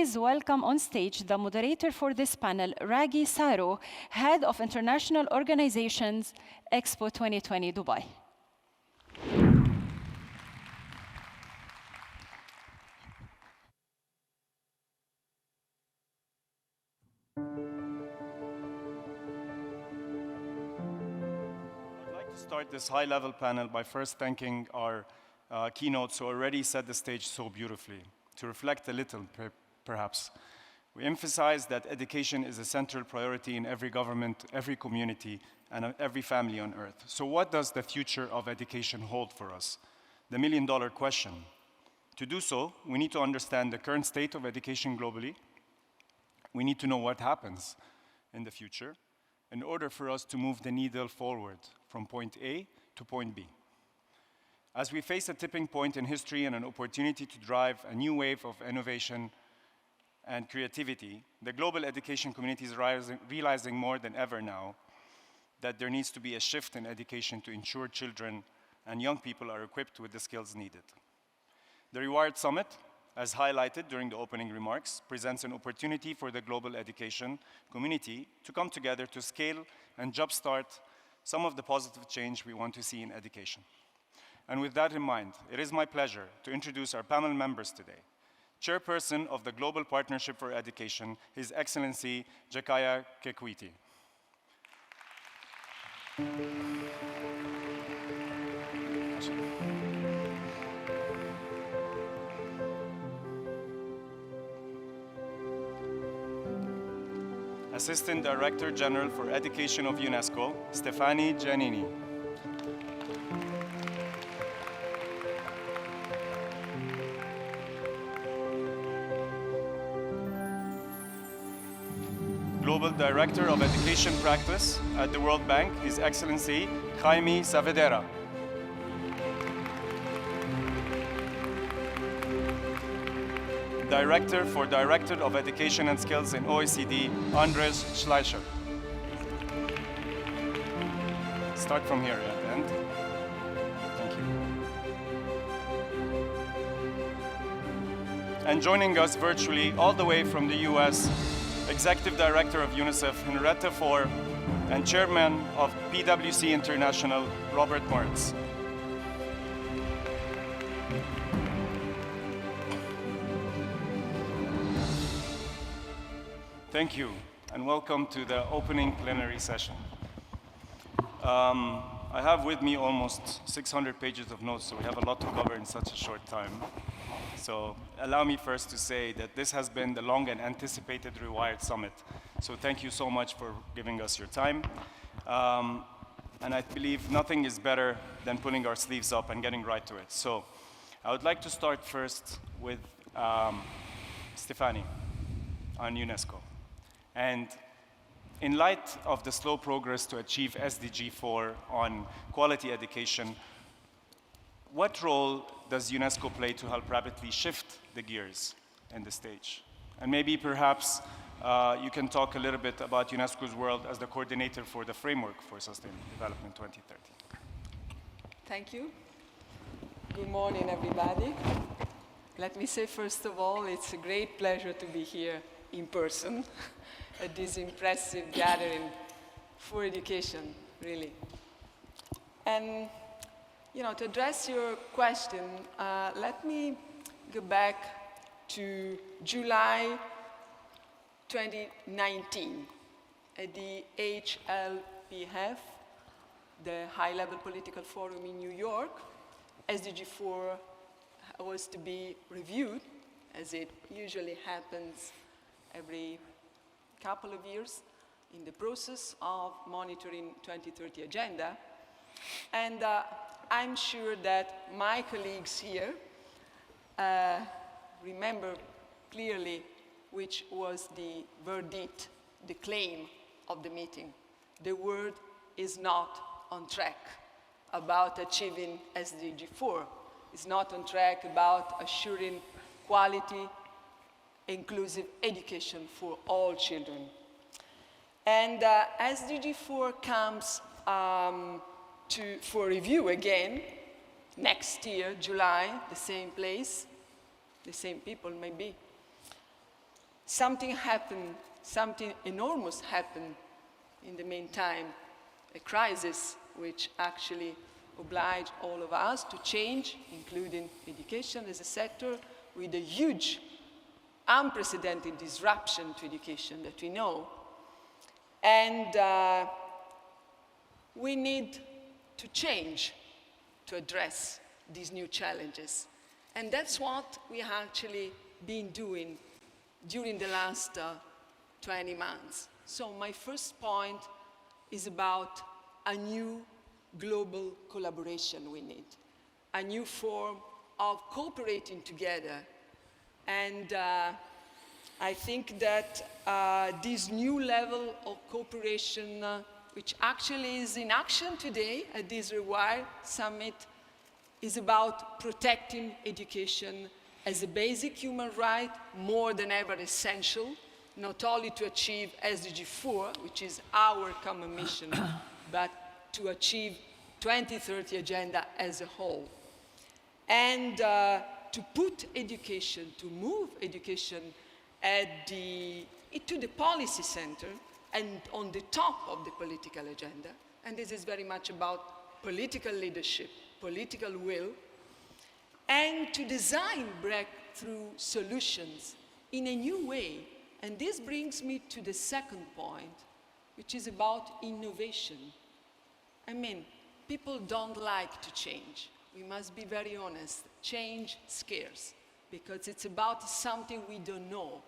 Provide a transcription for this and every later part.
please welcome on stage the moderator for this panel, Ragi Saro, Head of International Organizations, Expo 2020 Dubai. Start this high-level panel by first thanking our keynotes who already set the stage so beautifully. To reflect a little, perhaps, we emphasize that education is a central priority in every government, every community, and every family on earth. So what does the future of education hold for us? The million-dollar question. To do so, we need to understand the current state of education globally. We need to know what happens in the future in order for us to move the needle forward from point A to point B. As we face a tipping point in history and an opportunity to drive a new wave of innovation and creativity, the global education community is realizing more than ever now that there needs to be a shift in education to ensure children and young people are equipped with the skills needed. The RewirEd Summit, as highlighted during the opening remarks, presents an opportunity for the global education community to come together to scale and jumpstart some of the positive change we want to see in education. And with that in mind, it is my pleasure to introduce our panel members today. Chairperson of the Global Partnership for Education, His Excellency Jakaya Kikwete. Assistant Director General for Education of UNESCO, Stefani Giannini. Global Director of Education Practice at the World Bank, His Excellency Jaime Saavedra. Director for Directorate of Education and Skills in OECD, Andres Schleicher. Start from here at the end. Thank you. And joining us virtually all the way from the US, Executive Director of Unicef, Henrietta Fore, and Chairman of PwC International, Robert Mertz. Thank you, and welcome to the opening plenary session. I have with me almost 600 pages of notes, so we have a lot to cover in such a short time. So allow me first to say that this has been the long and anticipated RewirEd Summit. So thank you so much for giving us your time. And I believe nothing is better than pulling our sleeves up and getting right to it. So I would like to start first with Stefani on UNESCO. And in light of the slow progress to achieve SDG 4 on quality education, what role does UNESCO play to help rapidly shift the gears in the stage? And maybe perhaps you can talk a little bit about UNESCO's role as the coordinator for the Framework for Sustainable Development 2030. Thank you. Good morning, everybody. Let me say, first of all, it's a great pleasure to be here in person at this impressive gathering for education, really. And, you know, to address your question, let me go back to July 2019 at the HLPF, the High-Level Political Forum in New York. SDG 4 was to be reviewed, as it usually happens every couple of years in the process of monitoring 2030 agenda. And I'm sure that my colleagues here remember clearly which was the verdict, the claim of the meeting. The world is not on track about achieving SDG 4. It's not on track about assuring quality, inclusive education for all children. And SDG 4 comes for review again next year, July, the same place, the same people maybe. something happened, something enormous happened in the meantime, a crisis which actually obliged all of us to change, including education as a sector, with a huge, unprecedented disruption to education that we know. And we need to change to address these new challenges. And that's what we have actually been doing during the last 20 months. So my first point is about a new global collaboration we need, a new form of cooperating together. And I think that this new level of cooperation, which actually is in action today at this RewirEd Summit, is about protecting education as a basic human right, more than ever essential, not only to achieve SDG 4, which is our common mission, but to achieve 2030 agenda as a whole. And to put education, to move education to the policy center and on the top of the political agenda. And this is very much about political leadership, political will, and to design breakthrough solutions in a new way. And this brings me to the second point, which is about innovation. I mean, people don't like to change. We must be very honest. Change scares, because it's about something we don't know.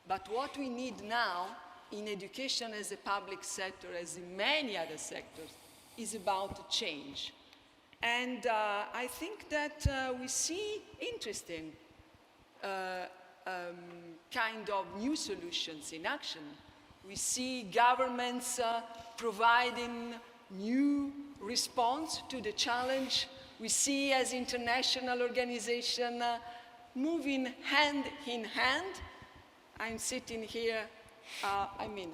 But what we need now in education as a public sector, as in many other sectors, is about change. And I think that we see interesting kind of new solutions in action. We see governments providing new response to the challenge. We see as international organizations moving hand in hand. I'm sitting here,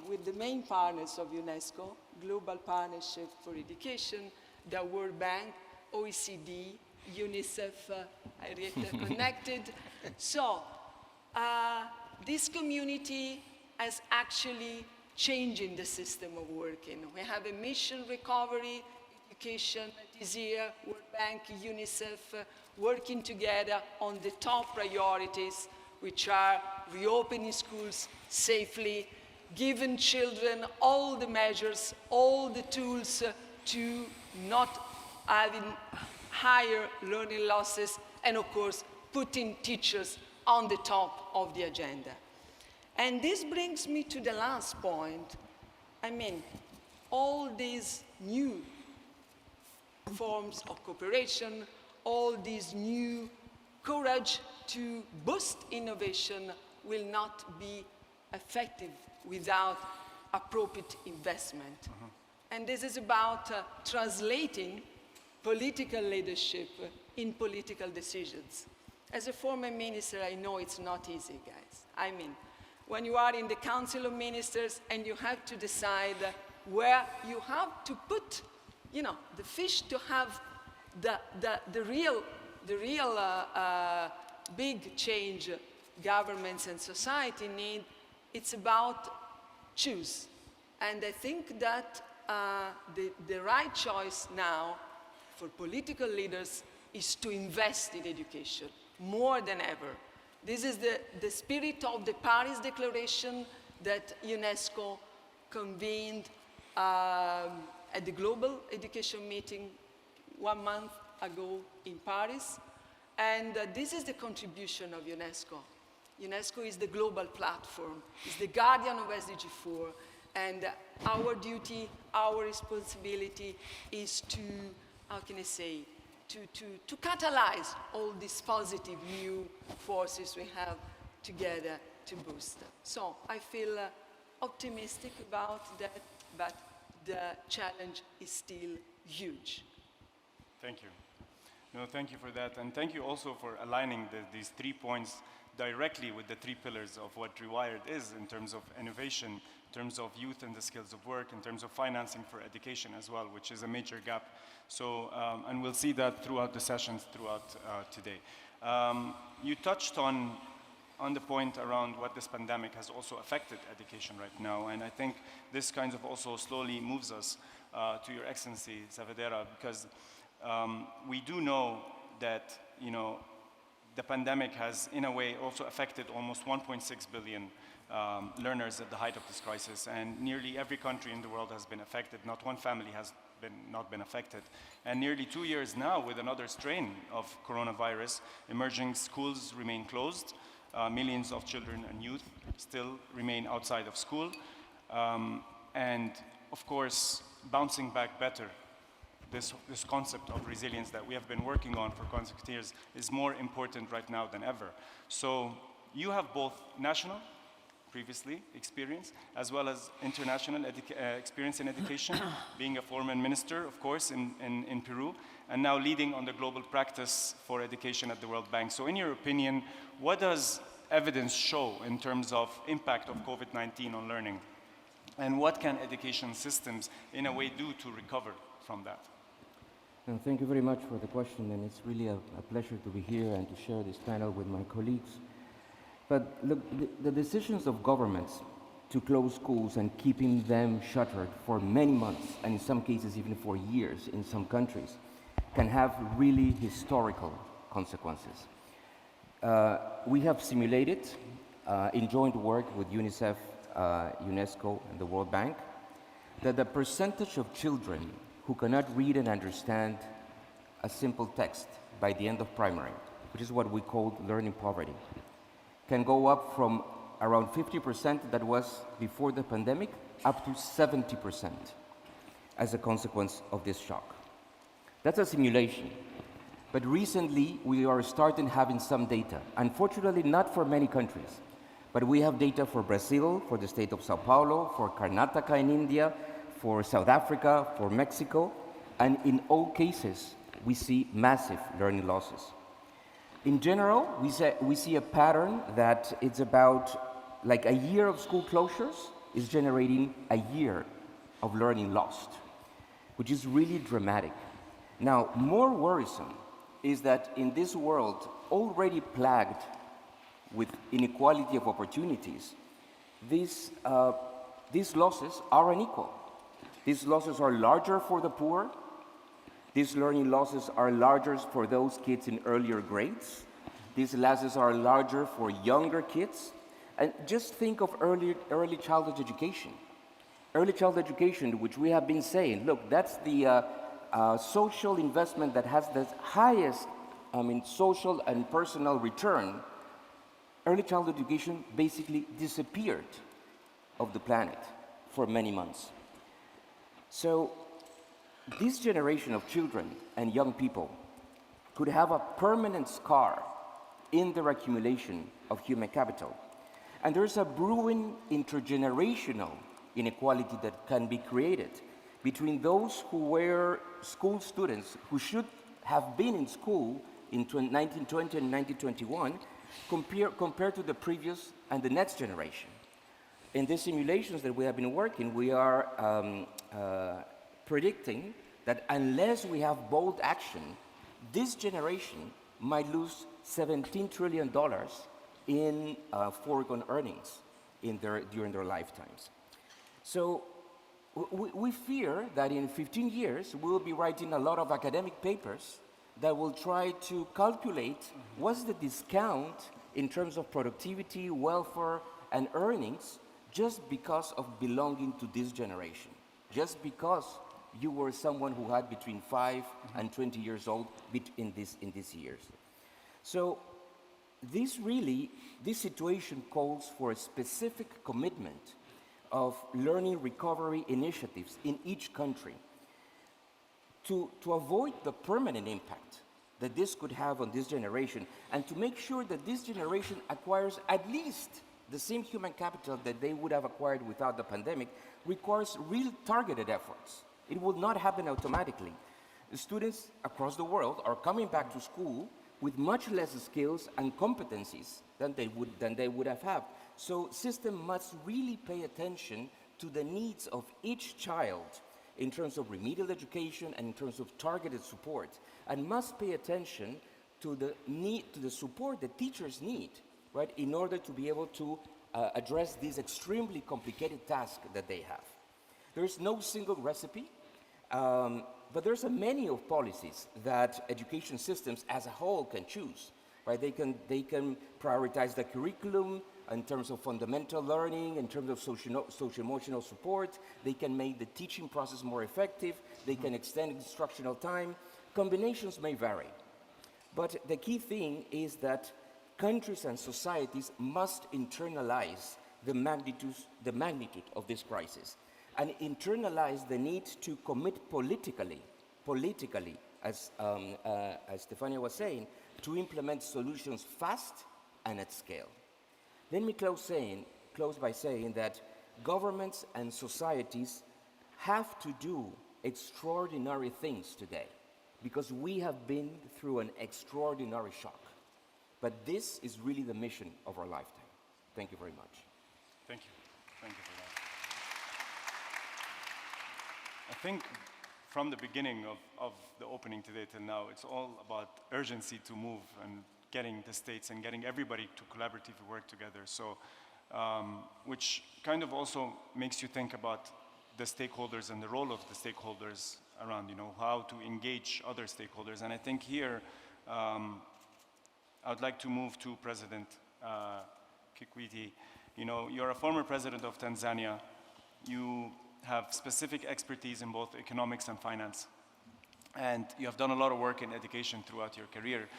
with the main partners of UNESCO, Global Partnership for Education, the World Bank, OECD, Unicef, Arietta Connected. So this community has actually changing the system of working. We have a mission recovery, education this year, World Bank, Unicef, working together on the top priorities, which are reopening schools safely, giving children all the measures, all the tools to not having higher learning losses, and of course, putting teachers on the top of the agenda. And this brings me to the last point. All these new forms of cooperation, all these new courage to boost innovation will not be effective without appropriate investment. And this is about translating political leadership in political decisions. As a former minister, I know it's not easy, guys. When you are in the Council of Ministers and you have to decide where you have to put, the fish to have the real big change governments and society need, it's about choose. And I think that the right choice now for political leaders is to invest in education more than ever. This is the spirit of the Paris Declaration that UNESCO convened at the Global Education Meeting 1 month ago in Paris. And this is the contribution of UNESCO. UNESCO is the global platform, is the guardian of SDG 4, and our duty, our responsibility is to, to catalyze all these positive new forces we have together to boost. So I feel optimistic about that, but the challenge is still huge. Thank you. No, thank you for that. And thank you also for aligning these 3 points directly with the 3 pillars of what RewirEd is in terms of innovation, in terms of youth and the skills of work, in terms of financing for education as well, which is a major gap. So, and we'll see that throughout the sessions throughout today. You touched on on the point around what this pandemic has also affected education right now, and I think this kind of also slowly moves us to Your Excellency, Saavedra, because we do know that, you know, the pandemic has, in a way, also affected almost 1.6 billion learners at the height of this crisis, and nearly every country in the world has been affected. Not one family has not been affected. And nearly 2 years now, with another strain of coronavirus emerging, schools remain closed. Millions of children and youth still remain outside of school. And of course, bouncing back better, this concept of resilience that we have been working on for consecutive years is more important right now than ever. So you have both national, previously experience, as well as international experience in education, being a former minister, of course, in Peru, and now leading on the global practice for education at the World Bank. So in your opinion, what does evidence show in terms of impact of COVID-19 on learning? And what can education systems, in a way, do to recover from that? And thank you very much for the question, and it's really a pleasure to be here and to share this panel with my colleagues. But look, the decisions of governments to close schools and keeping them shuttered for many months, and in some cases even for years in some countries, can have really historical consequences. We have simulated, in joint work with Unicef, UNESCO, and the World Bank, that the percentage of children who cannot read and understand a simple text by the end of primary, which is what we call learning poverty, can go up from around 50% that was before the pandemic up to 70% as a consequence of this shock. That's a simulation. But recently, we are starting having some data. Unfortunately, not for many countries, but we have data for Brazil, for the state of Sao Paulo, for Karnataka in India, for South Africa, for Mexico, and in all cases, we see massive learning losses. In general, we see a pattern that it's about like a year of school closures is generating a year of learning lost, which is really dramatic. Now, more worrisome is that in this world already plagued with inequality of opportunities, these losses are unequal. These losses are larger for the poor. These learning losses are larger for those kids in earlier grades. These losses are larger for younger kids. And just think of early childhood education. Early childhood education, which we have been saying, look, that's the social investment that has the highest social and personal return. Early childhood education basically disappeared of the planet for many months. So this generation of children and young people could have a permanent scar in their accumulation of human capital. And there's a brewing intergenerational inequality that can be created between those who were school students who should have been in school in 1920 and 1921 compared to the previous and the next generation. In these simulations that we have been working, we are predicting that unless we have bold action, this generation might lose $17 trillion in foregone earnings during their lifetimes. So we fear that in 15 years, we will be writing a lot of academic papers that will try to calculate what's the discount in terms of productivity, welfare, and earnings just because of belonging to this generation, just because you were someone who had between 5 and 20 years old in these years. So this situation calls for a specific commitment of learning recovery initiatives in each country to avoid the permanent impact that this could have on this generation, and to make sure that this generation acquires at least the same human capital that they would have acquired without the pandemic, requires real targeted efforts. It will not happen automatically. The students across the world are coming back to school with much less skills and competencies than they would have had. So system must really pay attention to the needs of each child in terms of remedial education and in terms of targeted support, and must pay attention to the support that teachers need right, in order to be able to address these extremely complicated tasks that they have. There's no single recipe, but there's a menu of policies that education systems as a whole can choose, right? They can prioritize the curriculum in terms of fundamental learning, in terms of social-emotional support. They can make the teaching process more effective. They can extend instructional time. Combinations may vary. But the key thing is that countries and societies must internalize the magnitude of this crisis and internalize the need to commit politically, as Stefania was saying, to implement solutions fast and at scale. Let me close by saying that governments and societies have to do extraordinary things today because we have been through an extraordinary shock. But this is really the mission of our lifetime. Thank you very much. Thank you. Thank you for that. I think from the beginning of the opening today till now, it's all about urgency to move and getting the states and getting everybody to collaboratively work together. So, which kind of also makes you think about the stakeholders and the role of the stakeholders around, how to engage other stakeholders. And I think here, I would like to move to President Kikwete. You're a former president of Tanzania. You have specific expertise in both economics and finance. And you have done a lot of work in education throughout your career.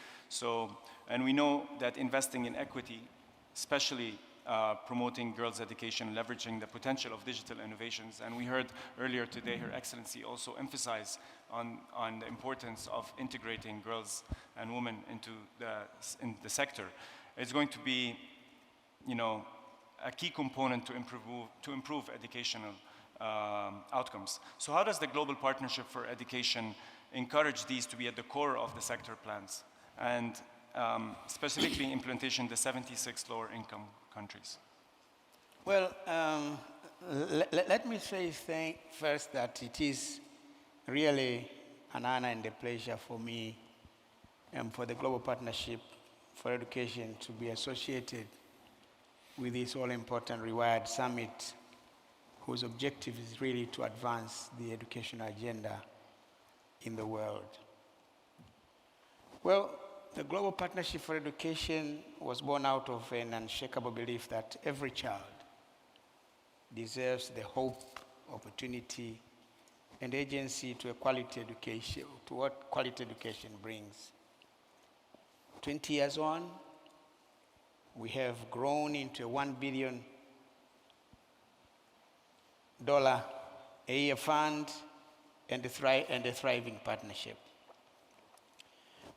And we know that investing in equity, especially promoting girls' education, leveraging the potential of digital innovations. And we heard earlier today Her Excellency also emphasize on the importance of integrating girls and women into the sector. It's going to be, a key component to improve educational outcomes. So how does the Global Partnership for Education encourage these to be at the core of the sector plans, and specifically implementation in the 76 lower income countries? Well, let me say first that it is really an honor and a pleasure for me and for the Global Partnership for Education to be associated with this all-important RewirEd Summit, whose objective is really to advance the educational agenda in the world. Well, the Global Partnership for Education was born out of an unshakable belief that every child deserves the hope, opportunity, and agency to a quality education, to what quality education brings. 20 years on, we have grown into a $1 billion a year fund and a thriving partnership.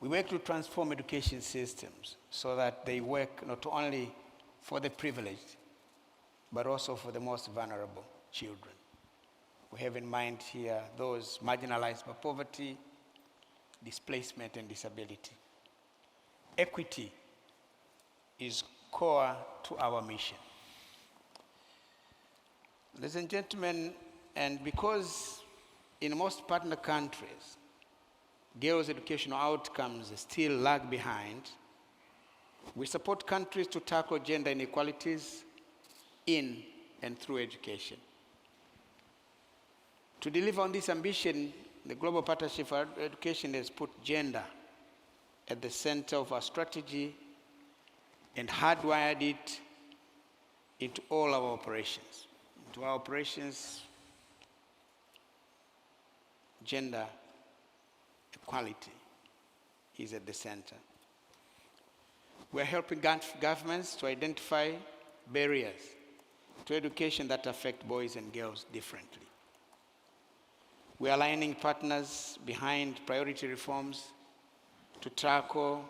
We work to transform education systems so that they work not only for the privileged, but also for the most vulnerable children. We have in mind here those marginalized by poverty, displacement, and disability. Equity is core to our mission. Ladies and gentlemen, and because in most partner countries, girls' educational outcomes still lag behind, we support countries to tackle gender inequalities in and through education. To deliver on this ambition, the Global Partnership for Education has put gender at the center of our strategy and hardwired it into all our operations. Into our operations, gender equality is at the center. We're helping governments to identify barriers to education that affect boys and girls differently. We're aligning partners behind priority reforms to tackle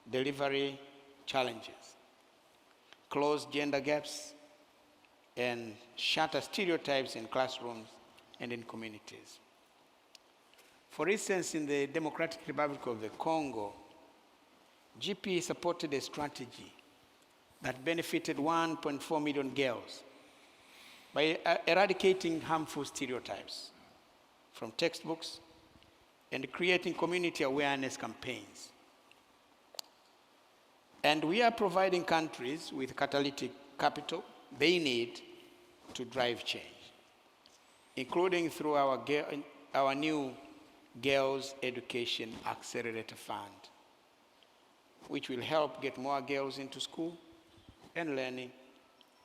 delivery challenges, close gender gaps, and shatter stereotypes in classrooms and in communities. For instance, in the Democratic Republic of the Congo, GP supported a strategy that benefited 1.4 million girls by eradicating harmful stereotypes from textbooks and creating community awareness campaigns. And we are providing countries with catalytic capital they need to drive change, including through our new Girls Education Accelerator Fund, which will help get more girls into school and learning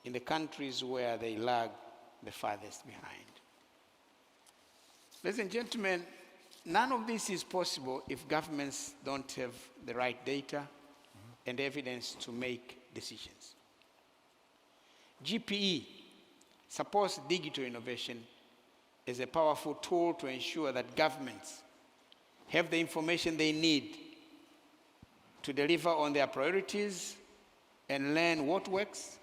in the countries where they lag the farthest behind. Ladies and gentlemen, none of this is possible if governments don't have the right data and evidence to make decisions. GPE supports digital innovation as a powerful tool to ensure that governments have the information they need to deliver on their priorities and learn what works,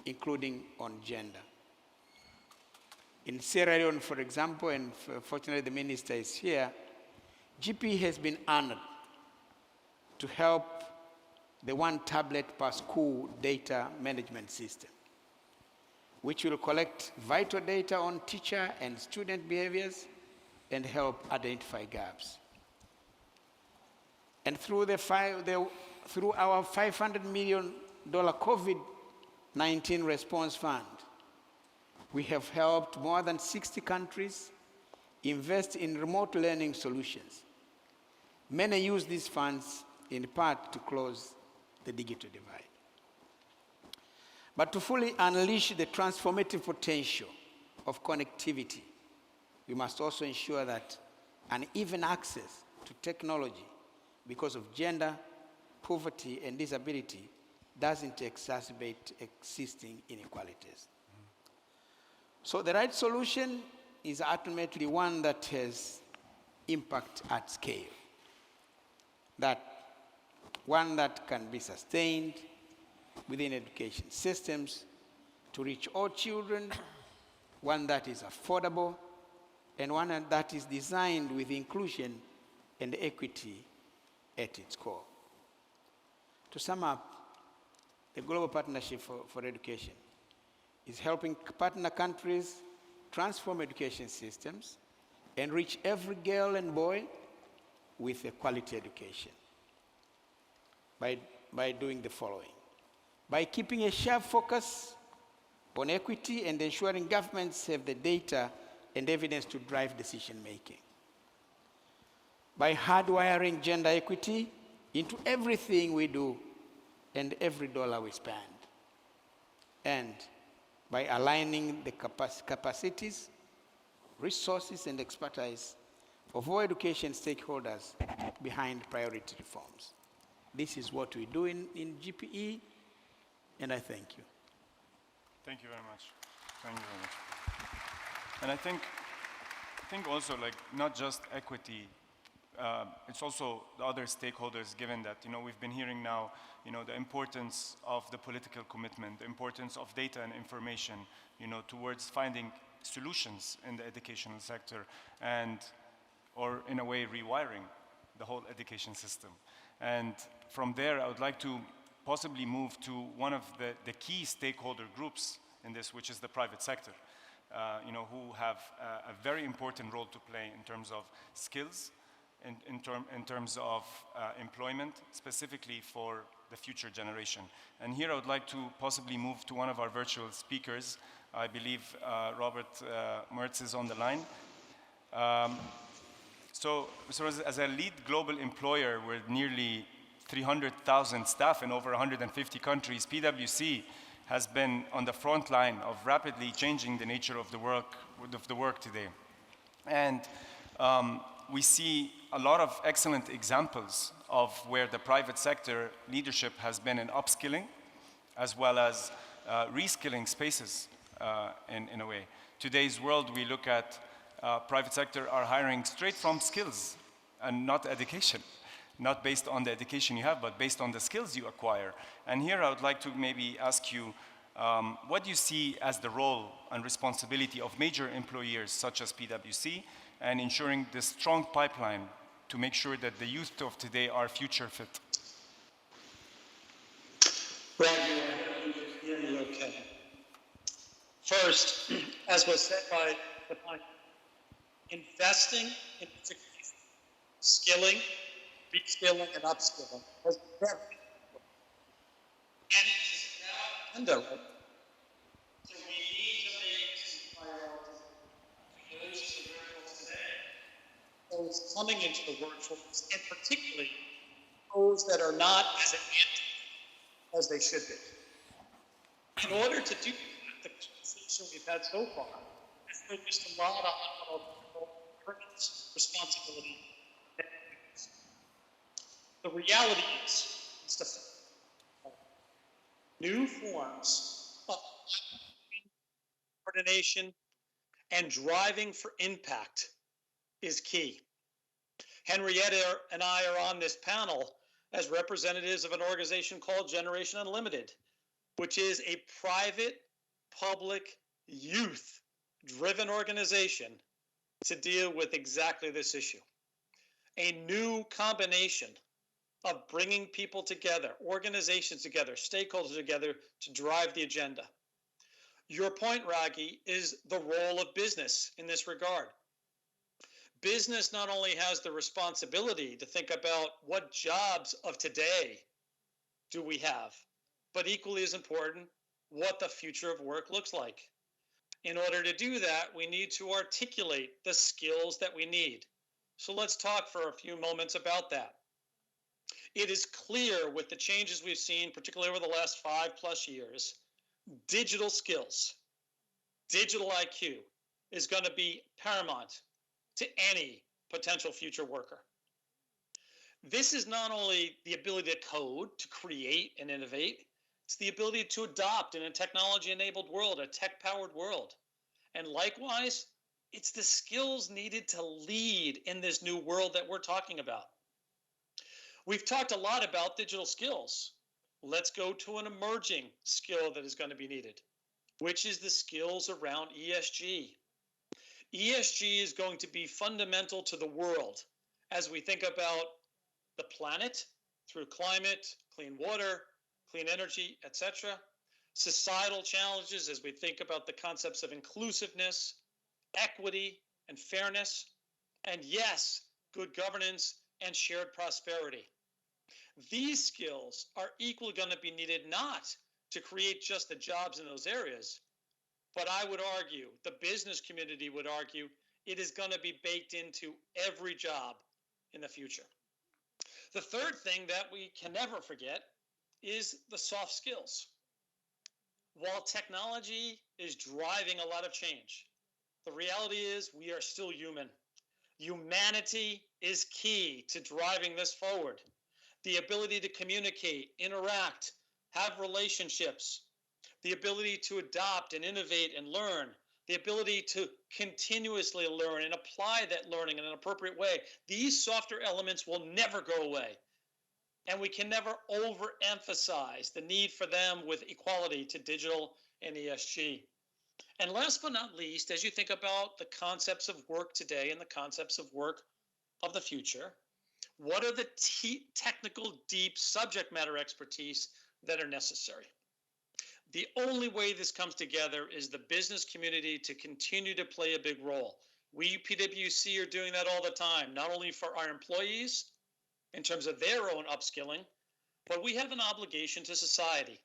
including on gender. In Sierra Leone, for example, and fortunately the minister is here, GPE has been honored to help the one tablet per school data management system, which will collect vital data on teacher and student behaviors and help identify gaps. And through our $500 million COVID-19 response fund, we have helped more than 60 countries invest in remote learning solutions. Many use these funds in part to close the digital divide. But to fully unleash the transformative potential of connectivity, we must also ensure that uneven access to technology because of gender, poverty, and disability doesn't exacerbate existing inequalities. So the right solution is ultimately one that has impact at scale, one that can be sustained within education systems to reach all children, one that is affordable, and one that is designed with inclusion and equity at its core. To sum up, the Global Partnership for Education is helping partner countries transform education systems and reach every girl and boy with a quality education by doing the following. By keeping a sharp focus on equity and ensuring governments have the data and evidence to drive decision making. By hardwiring gender equity into everything we do and every dollar we spend. And by aligning the capacities, resources, and expertise of all education stakeholders behind priority reforms. This is what we do in GPE, and I thank you. Thank you very much. Thank you very much. And I think also, like, not just equity, it's also the other stakeholders, given that, we've been hearing now, the importance of the political commitment, the importance of data and information, towards finding solutions in the educational sector or in a way rewiring the whole education system. And from there, I would like to possibly move to one of the key stakeholder groups in this, which is the private sector, who have a very important role to play in terms of skills, in terms of employment, specifically for the future generation. And here I would like to possibly move to one of our virtual speakers. I believe Robert Mertz is on the line. So as a lead global employer with nearly 300,000 staff in over 150 countries, PwC has been on the front line of rapidly changing the nature of the work today. And we see a lot of excellent examples of where the private sector leadership has been in upskilling, as well as reskilling spaces in a way. Today's world, we look at private sector are hiring straight from skills and not education, not based on the education you have, but based on the skills you acquire. And here I would like to maybe ask you, what do you see as the role and responsibility of major employers such as PwC and ensuring this strong pipeline to make sure that the youth of today are future fit? Roger, I hear you okay. First, as was said by the panel, investing in skilling, reskilling, and upskilling was very important. And it's now agenda. So we need to make some priorities. Those to the workforce today, those coming into the workforce, and particularly those that are not as advanced as they should be. In order to do that, the conversation we've had so far has focused a lot on purpose, responsibility. The reality is the new forms of coordination and driving for impact is key. Henrietta and I are on this panel as representatives of an organization called Generation Unlimited, which is a private, public, youth-driven organization to deal with exactly this issue. A new combination of bringing people together, organizations together, stakeholders together to drive the agenda. Your point, Raghi, is the role of business in this regard. Business not only has the responsibility to think about what jobs of today do we have, but equally as important, what the future of work looks like. In order to do that, we need to articulate the skills that we need. So let's talk for a few moments about that. It is clear with the changes we've seen, particularly over the last 5+ years, digital skills, digital IQ is going to be paramount to any potential future worker. This is not only the ability to code, to create and innovate, it's the ability to adopt in a technology-enabled world, a tech-powered world. And likewise, it's the skills needed to lead in this new world that we're talking about. We've talked a lot about digital skills. Let's go to an emerging skill that is going to be needed, which is the skills around ESG. ESG is going to be fundamental to the world as we think about the planet through climate, clean water, clean energy, etc. Societal challenges as we think about the concepts of inclusiveness, equity, and fairness, and yes, good governance and shared prosperity. These skills are equally going to be needed not to create just the jobs in those areas, but I would argue, the business community would argue, it is going to be baked into every job in the future. The third thing that we can never forget is the soft skills. While technology is driving a lot of change, the reality is we are still human. Humanity is key to driving this forward. The ability to communicate, interact, have relationships, the ability to adopt and innovate and learn, the ability to continuously learn and apply that learning in an appropriate way. These softer elements will never go away. And we can never overemphasize the need for them with equality to digital and ESG. And last but not least, as you think about the concepts of work today and the concepts of work of the future, what are the technical, deep subject matter expertise that are necessary? The only way this comes together is the business community to continue to play a big role. We, PwC, are doing that all the time, not only for our employees in terms of their own upskilling, but we have an obligation to society,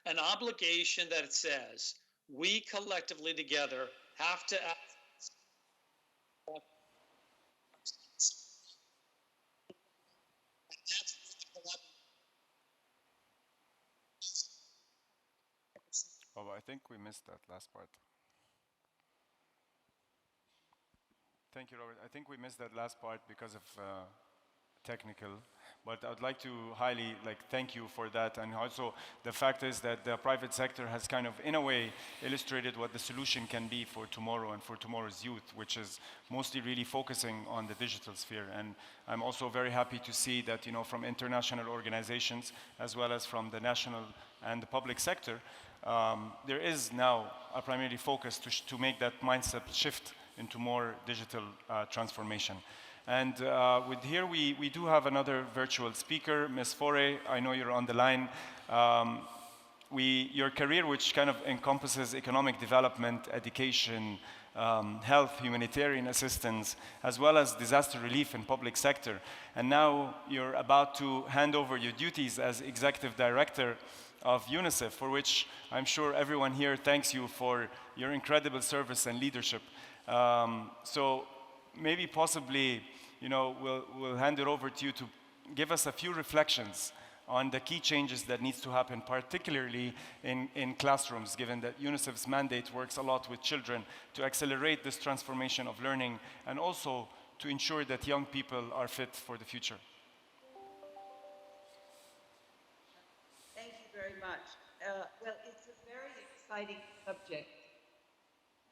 an obligation that says we collectively together have to act. Oh, I think we missed that last part. Thank you, Robert. I think we missed that last part because of technical, but I'd like to highly thank you for that. And also the fact is that the private sector has kind of, in a way, illustrated what the solution can be for tomorrow and for tomorrow's youth, which is mostly really focusing on the digital sphere. And I'm also very happy to see that, you know, from international organizations, as well as from the national and the public sector, there is now a primary focus to make that mindset shift into more digital transformation. And here we do have another virtual speaker, Ms. Fore. I know you're on the line. your career, which kind of encompasses economic development, education, health, humanitarian assistance, as well as disaster relief in public sector. And now you're about to hand over your duties as executive director of Unicef, for which I'm sure everyone here thanks you for your incredible service and leadership. So maybe possibly, we'll hand it over to you to give us a few reflections on the key changes that needs to happen, particularly in classrooms, given that UNICEF's mandate works a lot with children to accelerate this transformation of learning and also to ensure that young people are fit for the future. Thank you very much. Well, it's a very exciting subject.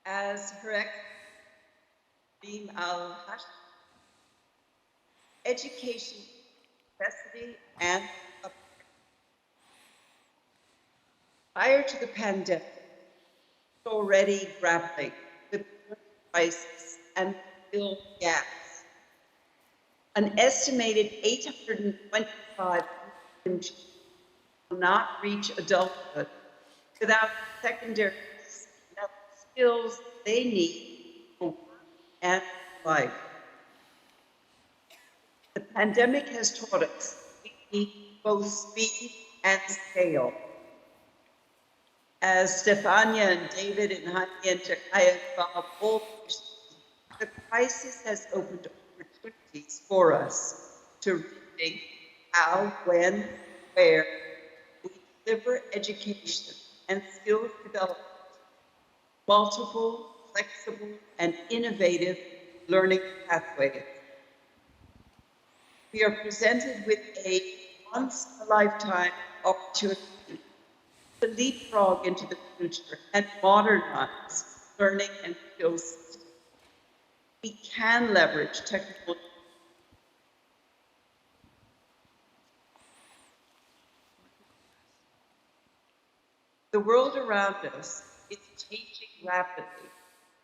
As Her Excellency Al-Hash, education, necessity, and prior to the pandemic, already grappling with the crisis and fill gaps. An estimated 825 million children will not reach adulthood without secondary skills they need for work and life. The pandemic has taught us we need both speed and scale. As Stefania and David and Hani and Jakaya all the crisis has opened opportunities for us to rethink how, when, where we deliver education and skills development, multiple, flexible, and innovative learning pathways. We are presented with a once-in-a-lifetime opportunity to leapfrog into the future and modernize learning and skills. We can leverage technology. The world around us is changing rapidly.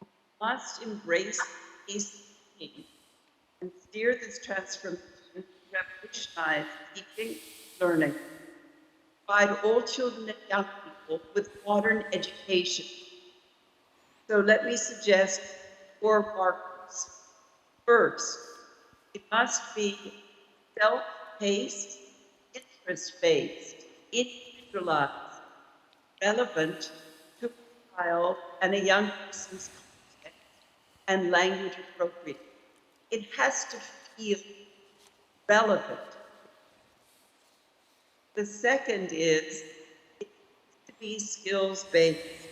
We must embrace these change and steer this transformation to revolutionize teaching, learning, provide all children and young people with modern education. So let me suggest 4 markers. First, it must be self-paced, interest-based, individualized, relevant to a child and a young person's context, and language appropriate. It has to feel relevant. The second is it needs to be skills-based,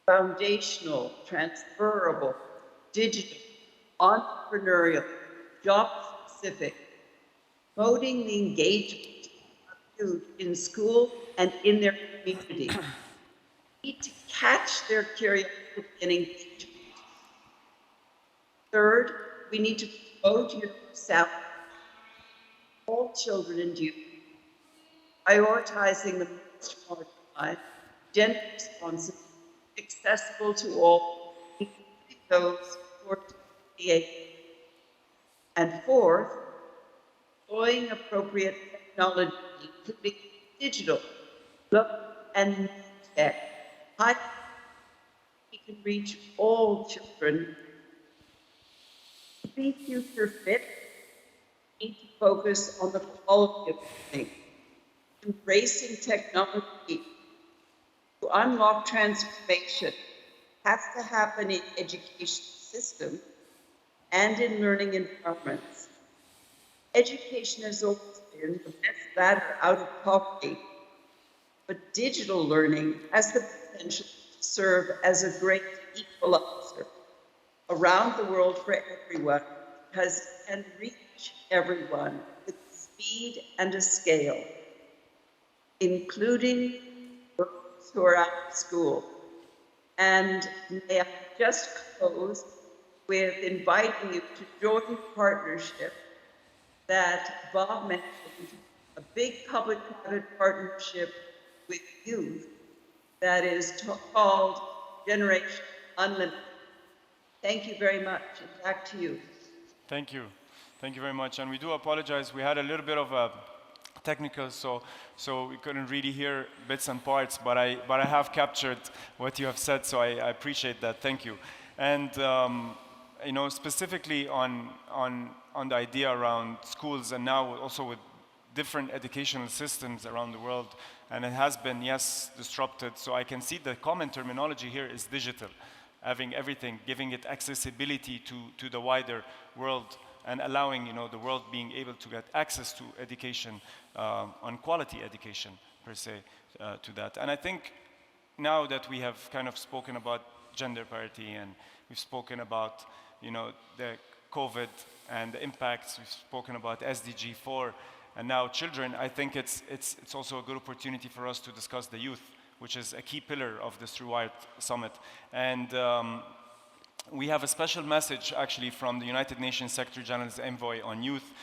foundational, transferable, digital, entrepreneurial, job-specific, promoting the engagement of youth in school and in their community. We need to catch their curiosity and engagement. Third, we need to promote universality, all children and youth, prioritizing the most marginalized, gender responsive, accessible to all, including those who are DA. And fourth, employing appropriate technology, including digital, look, and tech. We can reach all children. To be future fit, we need to focus on the quality of learning, embracing technology to unlock transformation has to happen in education systems and in learning environments. Education has always been the best ladder out of poverty, but digital learning has the potential to serve as a great equalizer around the world for everyone, because it can reach everyone with speed and a scale, including those who are out of school. And may I just close with inviting you to join the partnership that Bob mentioned, a big public-private partnership with youth that is called Generation Unlimited. Thank you very much, and back to you. Thank you. Thank you very much. And we do apologize. We had a little bit of a technical, so we couldn't really hear bits and parts, but I have captured what you have said, so I appreciate that. Thank you. And you know, specifically on the idea around schools, and now also with different educational systems around the world, and it has been, yes, disrupted. So I can see the common terminology here is digital, having everything, giving it accessibility to the wider world, and allowing, you know, the world being able to get access to education, on quality education per se, to that. And I think now that we have kind of spoken about gender parity, and we've spoken about, you know, the COVID and the impacts, we've spoken about SDG 4, and now children, I think it's also a good opportunity for us to discuss the youth, which is a key pillar of this RewirEd Summit. And we have a special message actually from the United Nations Secretary General's Envoy on Youth,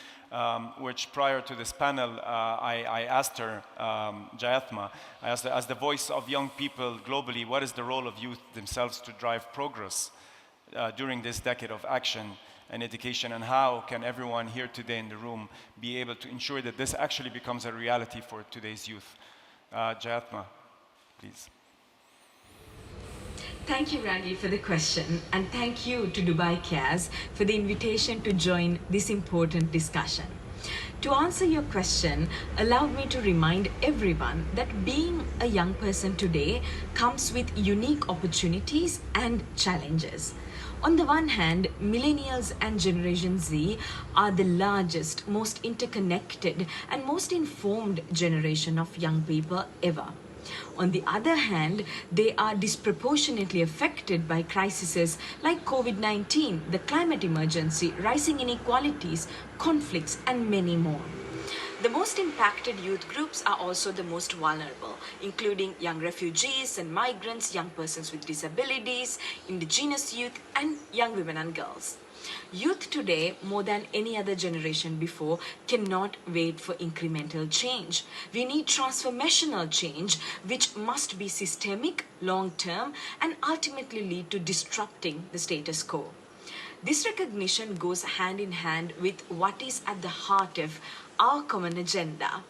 which prior to this panel, I asked her, Jayathma, I asked her, as the voice of young people globally, what is the role of youth themselves to drive progress during this decade of action and education, and how can everyone here today in the room be able to ensure that this actually becomes a reality for today's youth? Jayathma, please. Thank you, Raghi, for the question, and thank you to Dubai Cares for the invitation to join this important discussion. To answer your question, allow me to remind everyone that being a young person today comes with unique opportunities and challenges. On the one hand, millennials and Generation Z are the largest, most interconnected, and most informed generation of young people ever. On the other hand, they are disproportionately affected by crises like COVID-19, the climate emergency, rising inequalities, conflicts, and many more. The most impacted youth groups are also the most vulnerable, including young refugees and migrants, young persons with disabilities, indigenous youth, and young women and girls. Youth today, more than any other generation before, cannot wait for incremental change. We need transformational change, which must be systemic, long-term, and ultimately lead to disrupting the status quo. This recognition goes hand in hand with what is at the heart of our common agenda.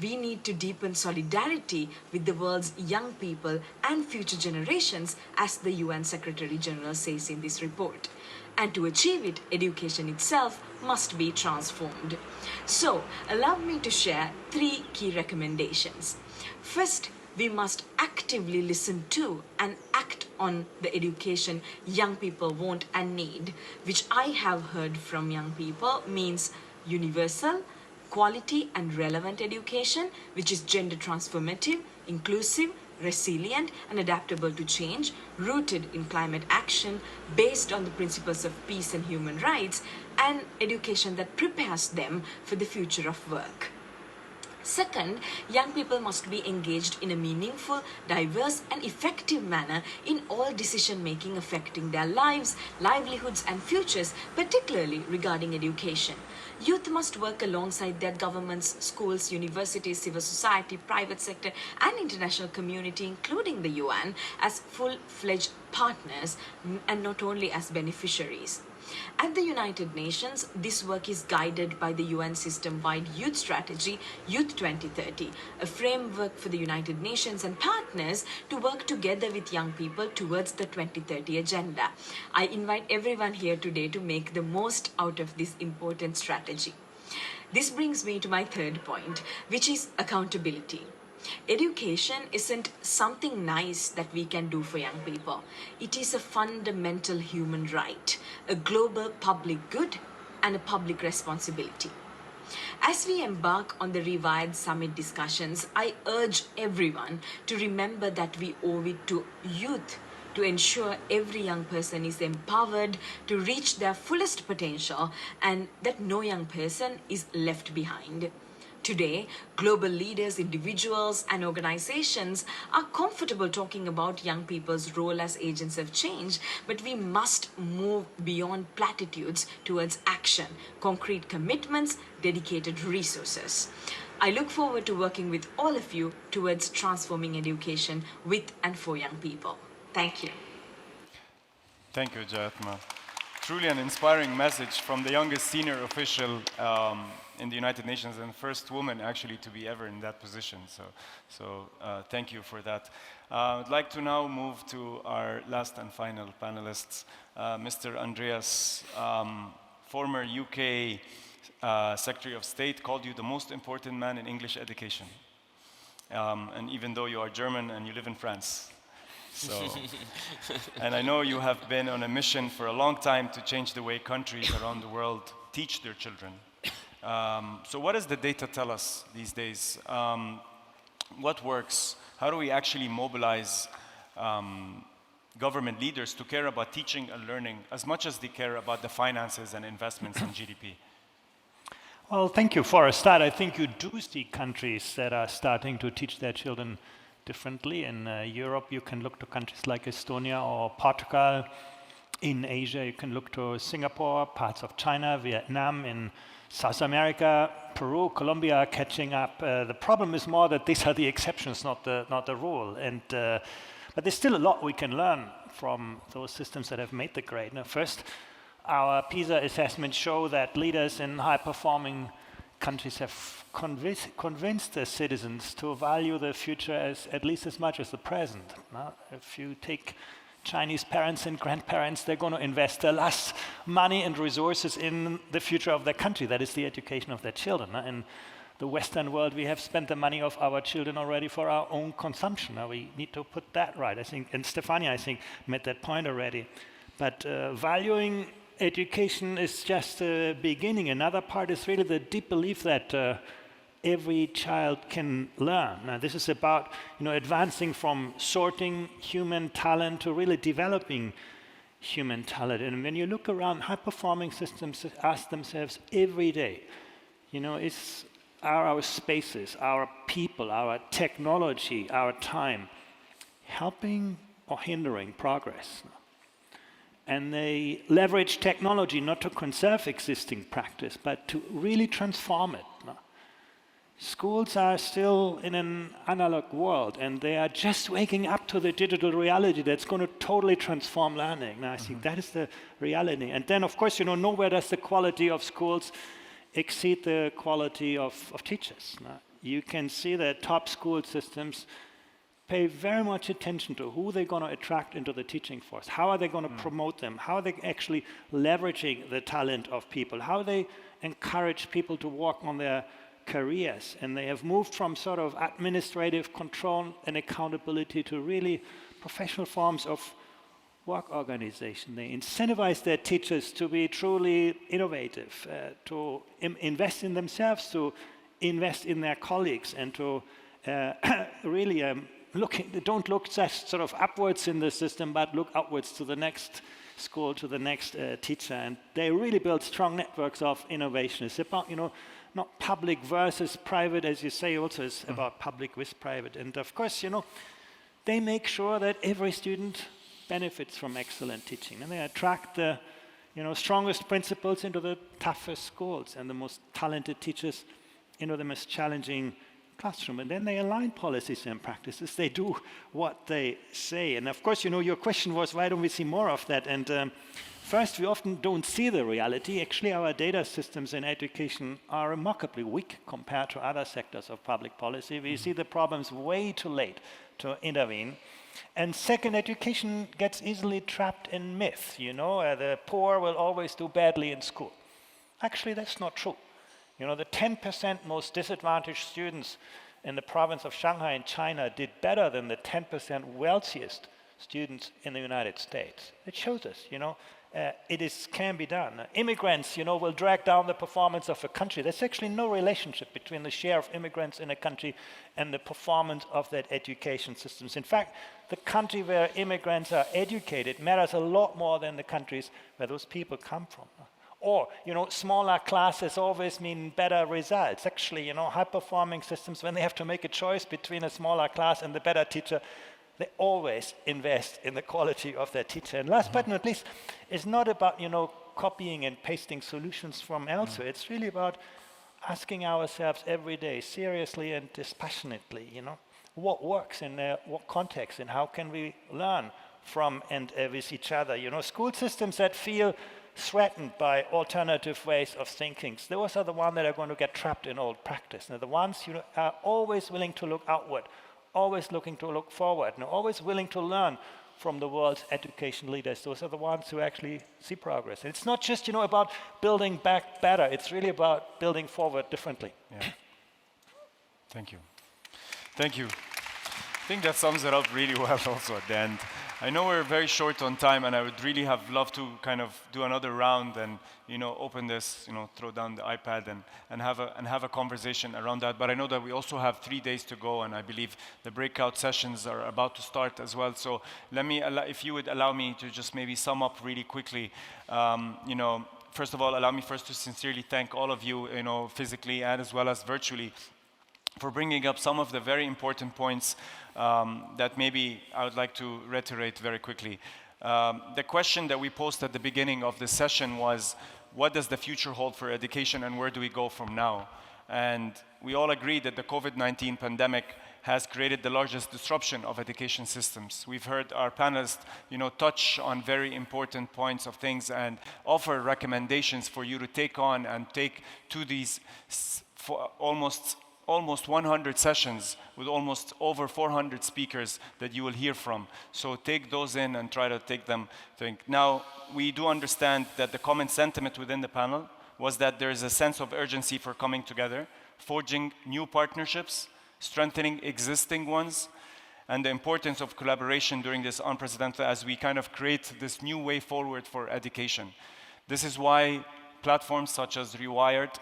We need to deepen solidarity with the world's young people and future generations, as the UN Secretary General says in this report. And to achieve it, education itself must be transformed. So, allow me to share 3 key recommendations. First, we must actively listen to and act on the education young people want and need, which I have heard from young people means universal, quality and relevant education, which is gender transformative, inclusive, resilient and adaptable to change, rooted in climate action, based on the principles of peace and human rights, and education that prepares them for the future of work. Second, young people must be engaged in a meaningful, diverse and effective manner in all decision-making affecting their lives, livelihoods and futures, particularly regarding education. Youth must work alongside their governments, schools, universities, civil society, private sector and international community, including the UN, as full-fledged partners and not only as beneficiaries. At the United Nations, this work is guided by the UN system-wide youth strategy, Youth 2030, a framework for the United Nations and partners to work together with young people towards the 2030 agenda. I invite everyone here today to make the most out of this important strategy. This brings me to my third point, which is accountability. Education isn't something nice that we can do for young people. It is a fundamental human right, a global public good, and a public responsibility. As we embark on the RewirEd Summit discussions, I urge everyone to remember that we owe it to youth to ensure every young person is empowered to reach their fullest potential and that no young person is left behind. Today, global leaders, individuals, and organizations are comfortable talking about young people's role as agents of change, but we must move beyond platitudes towards action, concrete commitments, dedicated resources. I look forward to working with all of you towards transforming education with and for young people. Thank you. Thank you, Jayathma. truly an inspiring message from the youngest senior official in the United Nations and first woman actually to be ever in that position. So thank you for that. I'd like to now move to our last and final panelists. Mr. Andreas, former UK Secretary of State, called you the most important man in English education. And even though you are German and you live in France. So, and I know you have been on a mission for a long time to change the way countries around the world teach their children. So what does the data tell us these days? What works? How do we actually mobilize government leaders to care about teaching and learning as much as they care about the finances and investments in GDP? Well, thank you. For a start, I think you do see countries that are starting to teach their children differently. In Europe, you can look to countries like Estonia or Portugal. In Asia, you can look to Singapore, parts of China, Vietnam. In South America, Peru, Colombia are catching up. The problem is more that these are the exceptions, not the rule. And but there's still a lot we can learn from those systems that have made the grade. Now, first, our PISA assessments show that leaders in high-performing countries have convinced their citizens to value the future as at least as much as the present. Now, if you take Chinese parents and grandparents, they're going to invest their last money and resources in the future of their country. That is the education of their children. In the Western world, we have spent the money of our children already for our own consumption. Now, we need to put that right, I think. And Stefania, I think, made that point already. But valuing education is just the beginning. Another part is really the deep belief that every child can learn. Now, this is about advancing from sorting human talent to really developing human talent. And when you look around, high-performing systems ask themselves every day, are our spaces, our people, our technology, our time helping or hindering progress? And they leverage technology not to conserve existing practice, but to really transform it. Schools are still in an analog world, and they are just waking up to the digital reality that's going to totally transform learning. Now, I think that is the reality. And then, of course, nowhere does the quality of schools exceed the quality of teachers. Now, you can see that top school systems pay very much attention to who they're going to attract into the teaching force. How are they going to promote them? How are they actually leveraging the talent of people? How they encourage people to work on their careers? And they have moved from sort of administrative control and accountability to really professional forms of work organization. They incentivize their teachers to be truly innovative, to invest in themselves, to invest in their colleagues, and to really don't look just sort of upwards in the system, but look outwards to the next school, to the next teacher. And they really build strong networks of innovation. It's about, not public versus private, as you say, also it's about public with private. And of course, they make sure that every student benefits from excellent teaching. And they attract the, strongest principals into the toughest schools and the most talented teachers into the most challenging classroom. And then they align policies and practices. They do what they say. And of course, your question was, why don't we see more of that? And first, we often don't see the reality. Actually, our data systems in education are remarkably weak compared to other sectors of public policy. We see the problems way too late to intervene. And second, education gets easily trapped in myth. The poor will always do badly in school. Actually, that's not true. The 10% most disadvantaged students in the province of Shanghai in China did better than the 10% wealthiest students in the United States. It shows us, it can be done. Immigrants, will drag down the performance of a country. There's actually no relationship between the share of immigrants in a country and the performance of that education systems. In fact, the country where immigrants are educated matters a lot more than the countries where those people come from. Or, smaller classes always mean better results. Actually, high-performing systems, when they have to make a choice between a smaller class and the better teacher, they always invest in the quality of their teacher. And last but not least, it's not about, copying and pasting solutions from elsewhere. It's really about asking ourselves every day, seriously and dispassionately, what works in what context and how can we learn from and with each other. School systems that feel threatened by alternative ways of thinking. Those are the ones that are going to get trapped in old practice. Now, the ones who are always willing to look outward, always looking to look forward, and always willing to learn from the world's education leaders. Those are the ones who actually see progress. And it's not just, about building back better. It's really about building forward differently. Yeah. Thank you. Thank you. I think that sums it up really well also at the end. I know we're very short on time, and I would really have loved to kind of do another round and, open this, throw down the iPad and have a conversation around that. But I know that we also have 3 days to go, and I believe the breakout sessions are about to start as well. So if you would allow me to just maybe sum up really quickly, first of all, allow me first to sincerely thank all of you, physically and as well as virtually, for bringing up some of the very important points that maybe I would like to reiterate very quickly. The question that we posed at the beginning of the session was, what does the future hold for education and where do we go from now? And we all agree that the COVID-19 pandemic has created the largest disruption of education systems. We've heard our panelists, touch on very important points of things and offer recommendations for you to take on and take to these almost 100 sessions with almost over 400 speakers that you will hear from. So take those in and try to take them. Now, we do understand that the common sentiment within the panel was that there is a sense of urgency for coming together, forging new partnerships, strengthening existing ones, and the importance of collaboration during this unprecedented as we kind of create this new way forward for education. This is why platforms such as RewirEd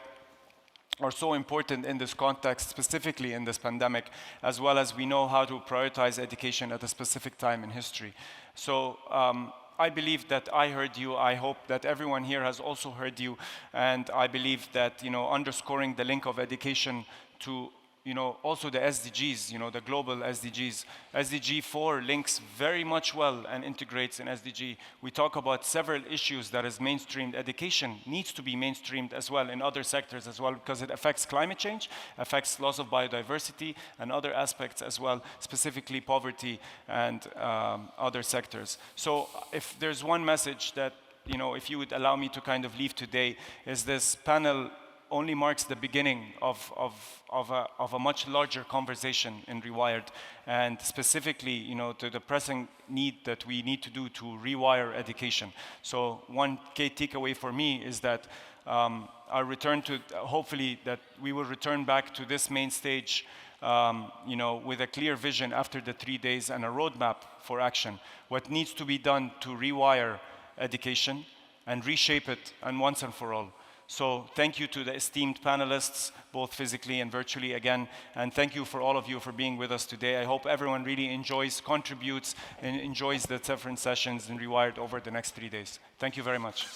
are so important in this context, specifically in this pandemic, as well as we know how to prioritize education at a specific time in history. So I believe that I heard you. I hope that everyone here has also heard you. And I believe that, underscoring the link of education to also the SDGs, the global SDGs. SDG 4 links very much well and integrates in SDG. We talk about several issues that is mainstreamed. Education needs to be mainstreamed as well in other sectors as well, because it affects climate change, affects loss of biodiversity, and other aspects as well, specifically poverty and other sectors. So if there's one message that, if you would allow me to kind of leave today, is this panel only marks the beginning of a much larger conversation in RewirEd, and specifically, to the pressing need that we need to do to rewire education. So one key takeaway for me is that our return to, hopefully that we will return back to this main stage, with a clear vision after the 3 days and a roadmap for action. What needs to be done to rewire education and reshape it, and once and for all. So thank you to the esteemed panelists, both physically and virtually again, and thank you for all of you for being with us today. I hope everyone really contributes, and enjoys the different sessions in RewirEd over the next 3 days. Thank you very much.